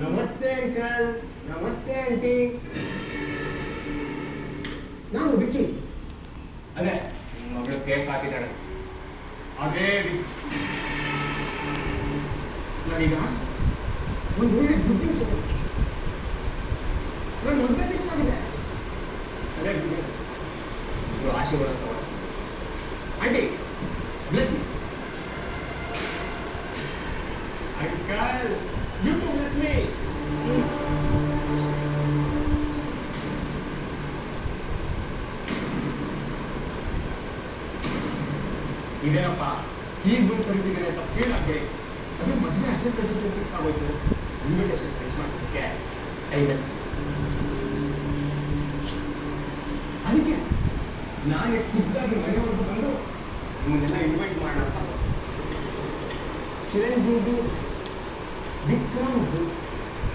ನಮಸ್ತೆ ಅಂಕಲ್. ನಮಸ್ತೆ ಆಂಟಿ. ನಾನು ವಿಕ್ಕಿ. ಅದೇ ನಿನ್ನ ಮಗಳು ಕೇಸ್ ಹಾಕಿದ್ದಾಳೆ. ಅದೇ ನಾನೀಗ ಒಂದು ಒಳ್ಳೆ ಗುಡ್ ನ್ಯೂಸ್ ಇದೆ. ನನ್ನ ಮದುವೆ ಫಿಕ್ಸ್ ಆಗಿದೆ. ಅದೇ ಗುಡ್ ನ್ಯೂಸ್. ಇಬ್ರು ಆಶೀರ್ವಾದ ತಗೊಳ್ಳಿ. Aunty bless me. Uncle you to bless me. ಇದೇನಪ್ಪ ಈಗ ಬಂದು ಕರಿತಿದ್ದೀನಿ ಅಂತ ಫೀಲ್ ಆಗಬೇಡಿ. ಅದು ಮದುವೆ ಅರ್ಜೆಂಟ್ ಫಿಕ್ಸ್ ಆಗೋಯ್ತು. ಇನ್ವಿಟೇಷನ್ ಪ್ರಿಂಟ್ ಮಾಡಿಸೋದಕ್ಕೆ ಟೈಮ್ ವೇಸ್ಟ್. ಅದಕ್ಕೆ ನಾನೇ ಖುದ್ದಾಗಿ ಮನೆವರೆಗೂ ಬಂದು ನಿಮ್ಮನ್ನೆಲ್ಲ ಇನ್ವೈಟ್ ಮಾಡೋಣ ಅಂತ ಬಂದೆ. ಚಿರಂಜೀವಿ ವಿಕ್ರಮ್